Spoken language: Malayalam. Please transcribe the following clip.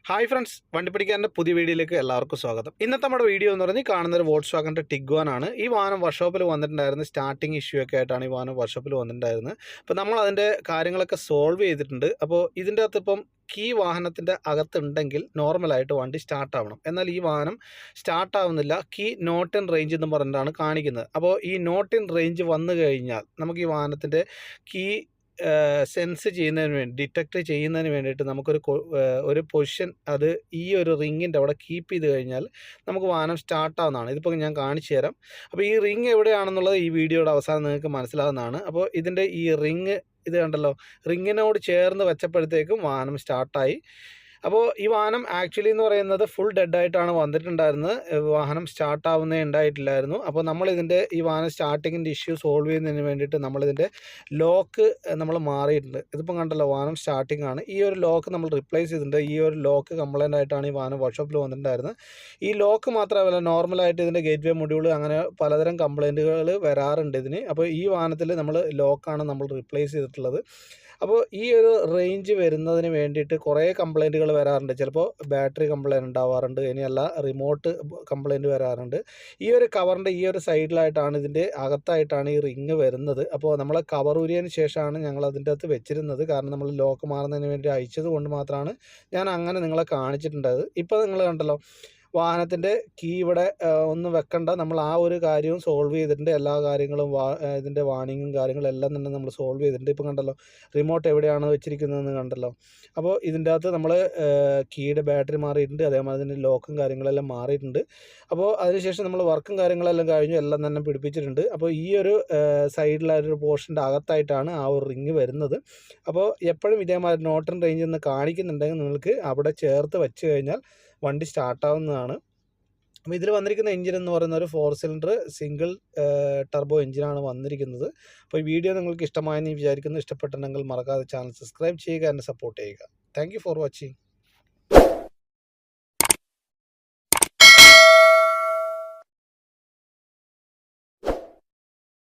ഹായ് ഫ്രണ്ട്സ്, വണ്ടിപ്പടിക്കാരൻ്റെ പുതിയ വീഡിയോയിലേക്ക് എല്ലാവർക്കും സ്വാഗതം. ഇന്നത്തെ നമ്മുടെ വീഡിയോ എന്ന് പറഞ്ഞാൽ കാണുന്ന ഒരു വോൾക്സ്വാഗൻ്റെ ടിഗ്വാൻ ആണ്. ഈ വാഹനം വർക്ക്ഷോപ്പിൽ വന്നിട്ടുണ്ടായിരുന്നു. സ്റ്റാർട്ടിങ് ഇഷ്യൂ ഒക്കെ ആയിട്ടാണ് ഈ വാഹനം വർക്ക്ഷോപ്പിൽ വന്നിട്ടുണ്ടായിരുന്നത്. അപ്പോൾ നമ്മൾ അതിൻ്റെ കാര്യങ്ങളൊക്കെ സോൾവ് ചെയ്തിട്ടുണ്ട്. അപ്പോൾ ഇതിൻ്റെ അകത്ത് ഇപ്പം കീ വാഹനത്തിൻ്റെ അകത്തുണ്ടെങ്കിൽ നോർമലായിട്ട് വണ്ടി സ്റ്റാർട്ടാവണം. എന്നാൽ ഈ വാഹനം സ്റ്റാർട്ടാവുന്നില്ല. കീ നോട്ട് ഇൻ റേഞ്ച് എന്ന് പറഞ്ഞിട്ടാണ് കാണിക്കുന്നത്. അപ്പോൾ ഈ നോട്ട് ഇൻ റേഞ്ച് വന്നു കഴിഞ്ഞാൽ നമുക്ക് ഈ വാഹനത്തിൻ്റെ കീ സെൻസ് ചെയ്യുന്നതിന് വേണ്ടി ഡിറ്റക്റ്റ് ചെയ്യുന്നതിന് വേണ്ടിയിട്ട് ഒരു പൊസിഷൻ അത് ഈ ഒരു റിങ്ങിൻ്റെ അവിടെ കീപ്പ് ചെയ്ത് കഴിഞ്ഞാൽ നമുക്ക് വാഹനം സ്റ്റാർട്ടാവുന്നതാണ്. ഇതിപ്പോൾ ഞാൻ കാണിച്ചു തരാം. അപ്പോൾ ഈ റിങ് എവിടെയാണെന്നുള്ളത് ഈ വീഡിയോയുടെ അവസാനം നിങ്ങൾക്ക് മനസ്സിലാകുന്നതാണ്. അപ്പോൾ ഇതിൻ്റെ ഈ റിങ് ഇത് കണ്ടല്ലോ, റിങ്ങിനോട് ചേർന്ന് വെച്ചപ്പോഴത്തേക്കും വാഹനം സ്റ്റാർട്ടായി. അപ്പോൾ ഈ വാഹനം ആക്ച്വലി എന്ന് പറയുന്നത് ഫുൾ ഡെഡായിട്ടാണ് വന്നിട്ടുണ്ടായിരുന്നത്. വാഹനം സ്റ്റാർട്ടാവുന്നേ ഉണ്ടായിട്ടില്ലായിരുന്നു. അപ്പോൾ നമ്മളിതിൻ്റെ ഈ വാഹനം സ്റ്റാർട്ടിങ്ങിൻ്റെ ഇഷ്യൂ സോൾവ് ചെയ്യുന്നതിന് വേണ്ടിയിട്ട് നമ്മളിതിൻ്റെ ലോക്ക് നമ്മൾ മാറിയിട്ടുണ്ട്. ഇതിപ്പം കണ്ടല്ലോ, വാഹനം സ്റ്റാർട്ടിംഗ് ആണ്. ഈ ഒരു ലോക്ക് നമ്മൾ റിപ്ലേസ് ചെയ്തിട്ടുണ്ട്. ഈ ഒരു ലോക്ക് കംപ്ലൈൻ്റ് ആയിട്ടാണ് ഈ വാഹനം വർക്ക്ഷോപ്പിൽ വന്നിട്ടുണ്ടായിരുന്നത്. ഈ ലോക്ക് മാത്രമല്ല, നോർമലായിട്ട് ഇതിൻ്റെ ഗേറ്റ് വേ മൊഡ്യൂൾ അങ്ങനെ പലതരം കംപ്ലൈൻറ്റുകൾ വരാറുണ്ട് ഇതിന്. അപ്പോൾ ഈ വാഹനത്തിൽ നമ്മൾ ലോക്കാണ് നമ്മൾ റിപ്ലേസ് ചെയ്തിട്ടുള്ളത്. അപ്പോൾ ഈ ഒരു റേഞ്ച് വരുന്നതിന് വേണ്ടിയിട്ട് കുറേ കംപ്ലൈൻറ്റുകൾ വരാറുണ്ട്. ചിലപ്പോൾ ബാറ്ററി കംപ്ലൈൻറ്റ് ഉണ്ടാവാറുണ്ട്, ഇനിയല്ല റിമോട്ട് കംപ്ലൈൻറ്റ് വരാറുണ്ട്. ഈ ഒരു കവറിൻ്റെ ഈ ഒരു സൈഡിലായിട്ടാണ്, ഇതിൻ്റെ അകത്തായിട്ടാണ് ഈ റിങ് വരുന്നത്. അപ്പോൾ നമ്മൾ കവർ ഊരിയതിന് ശേഷമാണ് ഞങ്ങൾ അതിൻ്റെ അകത്ത് വെച്ചിരുന്നത്. കാരണം നമ്മൾ ലോക്ക് മാറുന്നതിന് വേണ്ടി അയച്ചത് കൊണ്ട് മാത്രമാണ് ഞാൻ അങ്ങനെ നിങ്ങളെ കാണിച്ചിട്ടുണ്ടായത്. ഇപ്പോൾ നിങ്ങൾ കണ്ടല്ലോ, വാഹനത്തിൻ്റെ കീ ഇവിടെ ഒന്നും വെക്കണ്ട, നമ്മൾ ആ ഒരു കാര്യവും സോൾവ് ചെയ്തിട്ടുണ്ട്. എല്ലാ കാര്യങ്ങളും ഇതിൻ്റെ വാണിങ്ങും കാര്യങ്ങളും എല്ലാം തന്നെ നമ്മൾ സോൾവ് ചെയ്തിട്ടുണ്ട്. ഇപ്പം കണ്ടല്ലോ, റിമോട്ട് എവിടെയാണ് വെച്ചിരിക്കുന്നതെന്ന് കണ്ടല്ലോ. അപ്പോൾ ഇതിൻ്റെ അകത്ത് നമ്മൾ കീയുടെ ബാറ്ററി മാറിയിട്ടുണ്ട്, അതേമാതിരി തന്നെ ലോക്കും കാര്യങ്ങളെല്ലാം മാറിയിട്ടുണ്ട്. അപ്പോൾ അതിനുശേഷം നമ്മൾ വർക്കും കാര്യങ്ങളെല്ലാം കഴിഞ്ഞു, എല്ലാം തന്നെ പിടിപ്പിച്ചിട്ടുണ്ട്. അപ്പോൾ ഈ ഒരു സൈഡിലായൊരു പോർഷൻ്റെ അകത്തായിട്ടാണ് ആ ഒരു റിങ് വരുന്നത്. അപ്പോൾ എപ്പോഴും ഇതേമാതിരി നോട്ട് ഇൻ റേഞ്ച് എന്ന് കാണിക്കുന്നുണ്ടെങ്കിൽ നിങ്ങൾക്ക് അവിടെ ചേർത്ത് വെച്ച് കഴിഞ്ഞാൽ വണ്ടി സ്റ്റാർട്ടാവുന്നതാണ്. അപ്പോൾ ഇതിൽ വന്നിരിക്കുന്ന എഞ്ചിൻ എന്ന് പറയുന്ന ഒരു 4 സിലിണ്ടർ സിംഗിൾ ടർബോ എഞ്ചിനാണ് വന്നിരിക്കുന്നത്. അപ്പോൾ ഈ വീഡിയോ നിങ്ങൾക്ക് ഇഷ്ടമായെന്ന് വിചാരിക്കുന്നു. ഇഷ്ടപ്പെട്ടിട്ടുണ്ടെങ്കിൽ മറക്കാതെ ചാനൽ സബ്സ്ക്രൈബ് ചെയ്യുക, എന്നെ സപ്പോർട്ട് ചെയ്യുക. Thank you for watching.